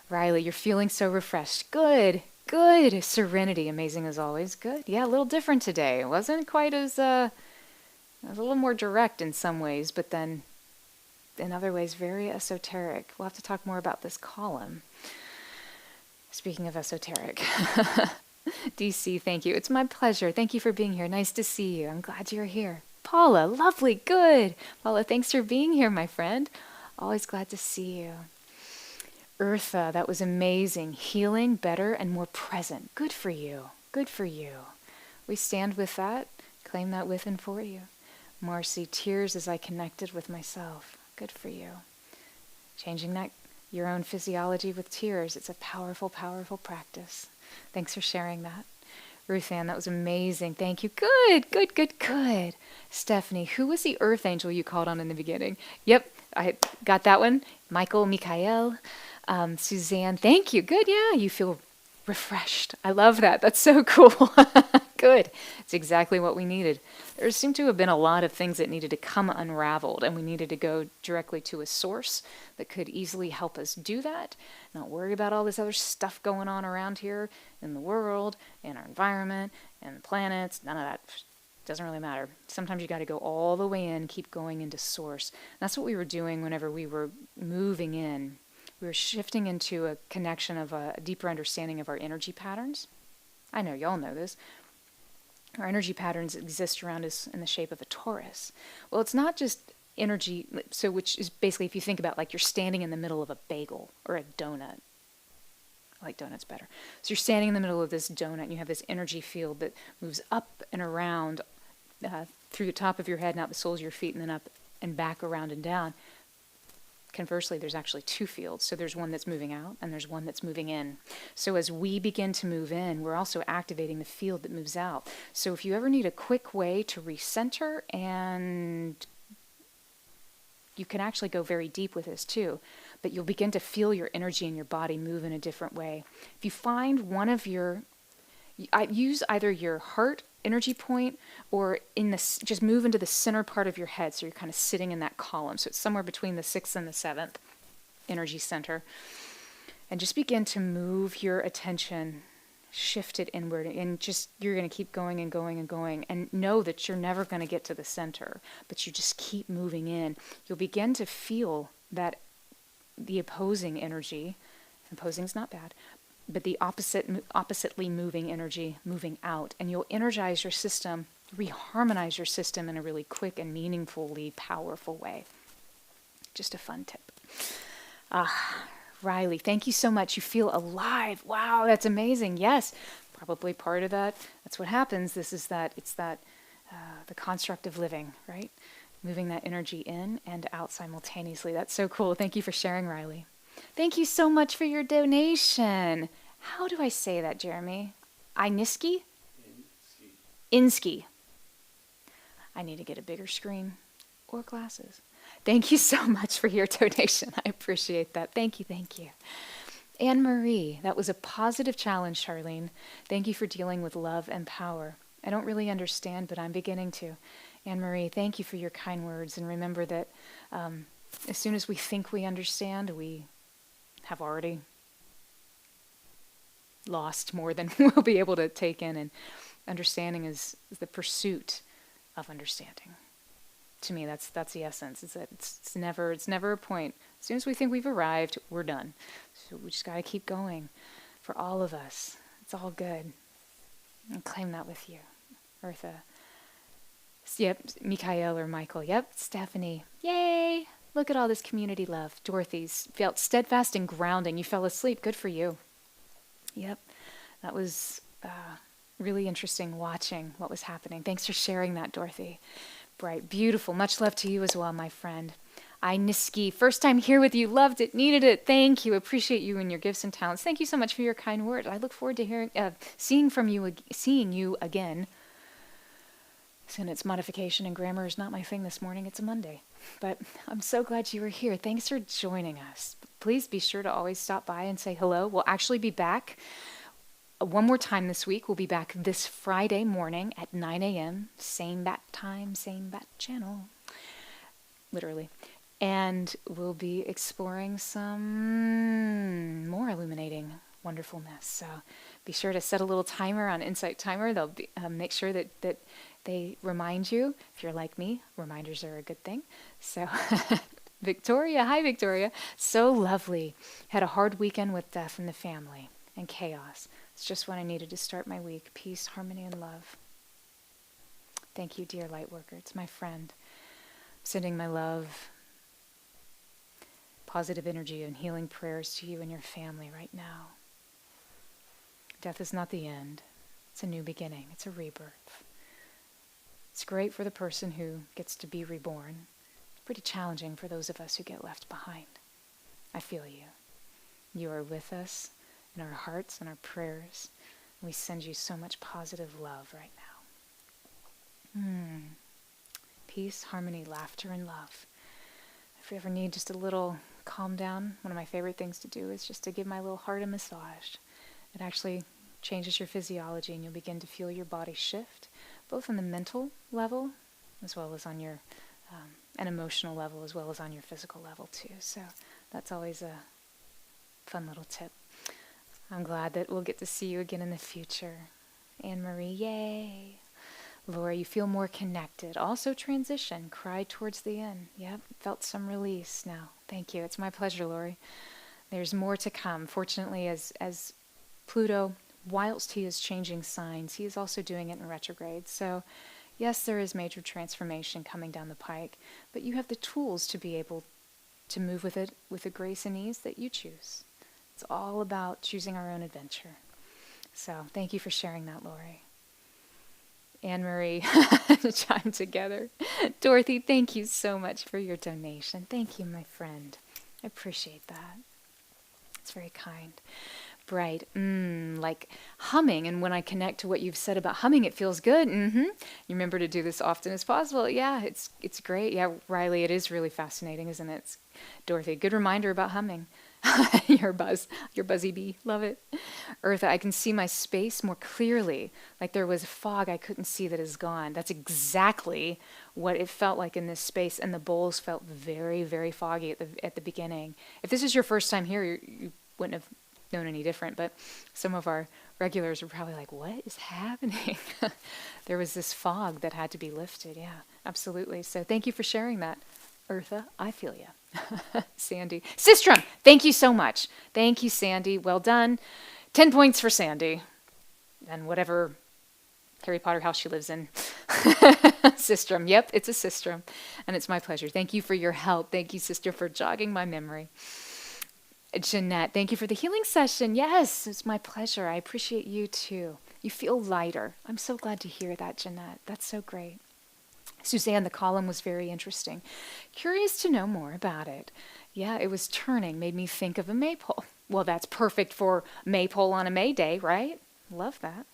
Riley, you're feeling so refreshed. Good. Good. Serenity, amazing as always. Good. Yeah, a little different today. It wasn't quite as, it was a little more direct in some ways, but then in other ways very esoteric. We'll have to talk more about this column. Speaking of esoteric. DC, thank you. It's my pleasure. Thank you for being here. Nice to see you. I'm glad you're here. Paula, lovely. Good. Paula, thanks for being here, my friend. Always glad to see you. Eartha, that was amazing. Healing, better, and more present. Good for you. Good for you. We stand with that. Claim that with and for you. Marcy, tears as I connected with myself. Good for you. Changing that, your own physiology with tears. It's a powerful, powerful practice. Thanks for sharing that. Ruth Ann, that was amazing. Thank you. Good, good, good, good. Stephanie, who was the earth angel you called on in the beginning? Yep, I got that one. Michael. Suzanne, thank you. Good, yeah, you feel refreshed. I love that. That's so cool. Good. It's exactly what we needed. There seemed to have been a lot of things that needed to come unraveled, and we needed to go directly to a source that could easily help us do that, not worry about all this other stuff going on around here in the world, in our environment, and the planets. None of that doesn't really matter. Sometimes you got to go all the way in, keep going into source. And that's what we were doing whenever we were moving in. We were shifting into a connection of a deeper understanding of our energy patterns. I know y'all know this. Our energy patterns exist around us in the shape of a torus. Well, it's not just energy, so which is basically, if you think about like you're standing in the middle of a bagel or a donut. I like donuts better. So you're standing in the middle of this donut and you have this energy field that moves up and around through the top of your head and out the soles of your feet and then up and back around and down. Conversely, there's actually two fields. So there's one that's moving out and there's one that's moving in. So as we begin to move in, we're also activating the field that moves out. So if you ever need a quick way to recenter, and you can actually go very deep with this too, but you'll begin to feel your energy in your body move in a different way. If you find one of your, I use either your heart energy point or in the, just move into the center part of your head, so you're kind of sitting in that column. So it's somewhere between the 6th and the 7th energy center. And just begin to move your attention, shift it inward, and just, you're going to keep going and going and going, and know that you're never going to get to the center, but you just keep moving in. You'll begin to feel that the opposing energy, opposing's not bad, but the oppositely moving energy moving out, and you'll energize your system, reharmonize your system in a really quick and meaningfully powerful way. Just a fun tip. Riley, thank you so much. You feel alive. Wow, that's amazing. Yes, probably part of that. That's what happens. This is that, it's that, the construct of living, right? Moving that energy in and out simultaneously. That's so cool. Thank you for sharing, Riley. Thank you so much for your donation. How do I say that, Jeremy? Iniski? Inski. I need to get a bigger screen or glasses. Thank you so much for your donation. I appreciate that. Thank you, thank you. Anne Marie, that was a positive challenge, Charlene. Thank you for dealing with love and power. I don't really understand, but I'm beginning to. Anne-Marie, thank you for your kind words. And remember that as soon as we think we understand, we have already lost more than we'll be able to take in. And understanding is the pursuit of understanding. To me, that's the essence. Is that it's never a point. As soon as we think we've arrived, we're done. So we just got to keep going. For all of us, it's all good. And claim that with you, Eartha. Yep, Mikhail or Michael. Yep, Stephanie. Yay! Look at all this community love. Dorothy's felt steadfast and grounding. You fell asleep. Good for you. Yep, that was really interesting watching what was happening. Thanks for sharing that, Dorothy. Bright, beautiful. Much love to you as well, my friend. I Niski, first time here with you. Loved it, needed it. Thank you. Appreciate you and your gifts and talents. Thank you so much for your kind words. I look forward to seeing you again. Soon it's modification and grammar is not my thing this morning. It's a Monday. But I'm so glad you were here. Thanks for joining us. Please be sure to always stop by and say hello. We'll actually be back one more time this week. We'll be back this Friday morning at 9 a.m. Same bat time, same bat channel. Literally. And we'll be exploring some more illuminating wonderfulness. So be sure to set a little timer on Insight Timer. They'll be, make sure that they remind you. If you're like me, reminders are a good thing. So Victoria, hi Victoria. So lovely. Had a hard weekend with death in the family and chaos. It's just what I needed to start my week. Peace, harmony, and love. Thank you, dear light worker. It's my friend. Sending my love, positive energy, and healing prayers to you and your family right now. Death is not the end. It's a new beginning. It's a rebirth. It's great for the person who gets to be reborn. It's pretty challenging for those of us who get left behind. I feel you. You are with us in our hearts and our prayers. We send you so much positive love right now. Peace, harmony, laughter, and love. If you ever need just a little calm down, one of my favorite things to do is just to give my little heart a massage. It actually changes your physiology and you'll begin to feel your body shift, both on the mental level as well as on your an emotional level as well as on your physical level too. So that's always a fun little tip. I'm glad that we'll get to see you again in the future. Anne-Marie, yay. Laura, you feel more connected. Also transition, cried towards the end. Yep, felt some release now. Thank you. It's my pleasure, Lori. There's more to come. Fortunately, as Pluto, whilst he is changing signs, he is also doing it in retrograde. So, yes, there is major transformation coming down the pike, but you have the tools to be able to move with it with the grace and ease that you choose. It's all about choosing our own adventure. So, thank you for sharing that, Lori. Anne-Marie, chime together. Dorothy, thank you so much for your donation. Thank you, my friend. I appreciate that. It's very kind. Bright, like humming. And when I connect to what you've said about humming, it feels good. You remember to do this often as possible. Yeah, it's great. Yeah, Riley, it is really fascinating, isn't it? Dorothy, good reminder about humming. Your buzzy bee, love it. Eartha, I can see my space more clearly, like there was a fog I couldn't see that is gone. That's exactly what it felt like in this space, and the bowls felt very, very foggy at the beginning. If this is your first time here, you wouldn't have known any different, but some of our regulars were probably like, what is happening? There was this fog that had to be lifted. Yeah, absolutely. So thank you for sharing that, Eartha. I feel you. Sandy. Sistrum, thank you so much. Thank you, Sandy. Well done. 10 points for Sandy. And whatever Harry Potter house she lives in. Sistrum. Yep, it's a Sistrum. And it's my pleasure. Thank you for your help. Thank you, sister, for jogging my memory. Jeanette, thank you for the healing session. Yes, it's my pleasure. I appreciate you too. You feel lighter. I'm so glad to hear that, Jeanette. That's so great. Suzanne, the column was very interesting. Curious to know more about it. Yeah, it was turning, made me think of a maypole. Well, that's perfect for maypole on a May Day, right? Love that.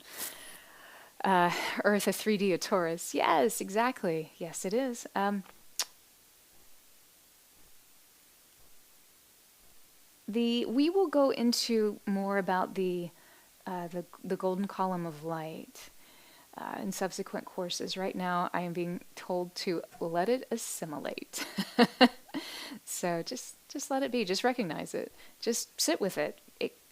Earth, a 3D, a Taurus. Yes, exactly. Yes, it is. We will go into more about the golden column of light. in subsequent courses. Right now, I am being told to let it assimilate. So just let it be. Just recognize it. Just sit with it.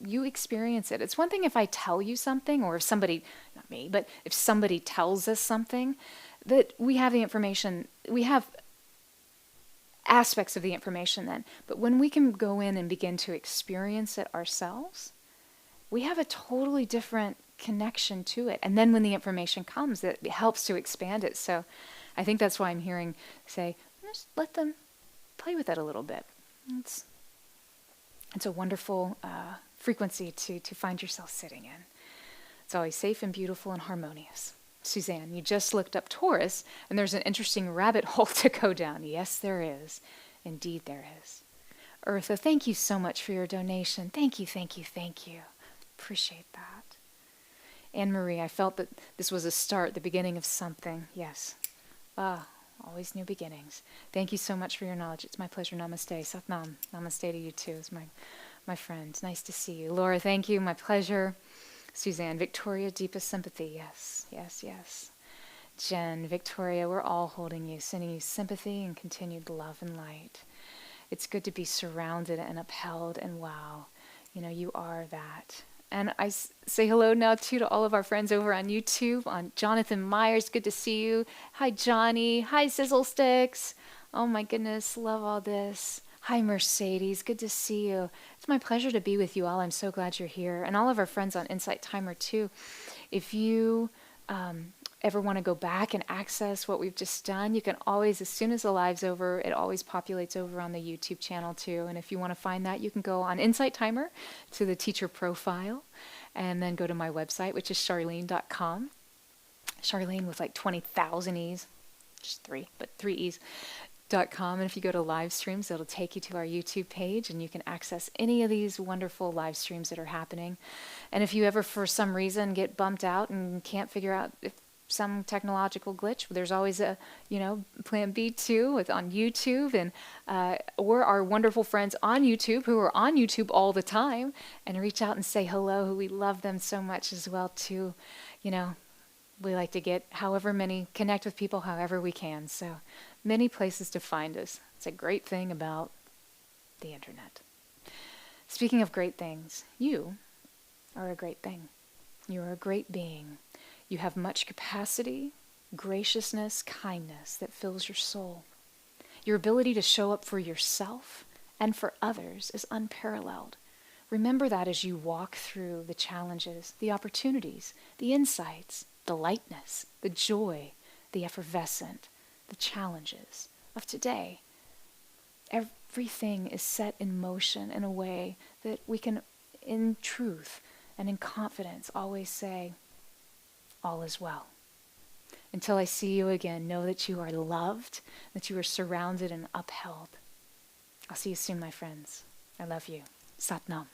You experience it. It's one thing if I tell you something, or if somebody, not me, but if somebody tells us something, that we have the information, we have aspects of the information then. But when we can go in and begin to experience it ourselves, we have a totally different connection to it. And then when the information comes, it helps to expand it. So I think that's why I'm hearing say, just let them play with it a little bit. It's a wonderful frequency to find yourself sitting in. It's always safe and beautiful and harmonious. Suzanne, you just looked up Taurus, and there's an interesting rabbit hole to go down. Yes, there is. Indeed, there is. Eartha, thank you so much for your donation. Thank you, thank you, thank you. Appreciate that. Anne-Marie, I felt that this was a start, the beginning of something. Yes. Always new beginnings. Thank you so much for your knowledge. It's my pleasure. Namaste. Satnam. Namaste to you too, as my friend. Nice to see you. Laura, thank you. My pleasure. Suzanne, Victoria, deepest sympathy. Yes, yes, yes. Jen, Victoria, we're all holding you, sending you sympathy and continued love and light. It's good to be surrounded and upheld, and wow, you are that. And I say hello now too to all of our friends over on YouTube, on Jonathan Myers. Good to see you. Hi, Johnny. Hi, Sizzle Sticks. Oh my goodness, love all this. Hi, Mercedes. Good to see you. It's my pleasure to be with you all. I'm so glad you're here. And all of our friends on Insight Timer too. If you ever want to go back and access what we've just done, you can always, as soon as the live's over, it always populates over on the YouTube channel too. And if you want to find that, you can go on Insight Timer to the teacher profile and then go to my website, which is charleene.com. Charleene with like 20,000 E's. Just 3, but 3 E's. .com, and if you go to live streams, it'll take you to our YouTube page, and you can access any of these wonderful live streams that are happening. And if you ever, for some reason, get bumped out and can't figure out if some technological glitch, there's always a plan B too on YouTube, and or our wonderful friends on YouTube who are on YouTube all the time, and reach out and say hello. We love them so much as well too. We like to get connect with people however we can. So many places to find us. It's a great thing about the internet. Speaking of great things, you are a great thing. You are a great being. You have much capacity, graciousness, kindness that fills your soul. Your ability to show up for yourself and for others is unparalleled. Remember that as you walk through the challenges, the opportunities, the insights, the lightness, the joy, the effervescent, the challenges of today. Everything is set in motion in a way that we can, in truth and in confidence, always say, all is well. Until I see you again, know that you are loved, that you are surrounded and upheld. I'll see you soon, my friends. I love you. Sat Nam.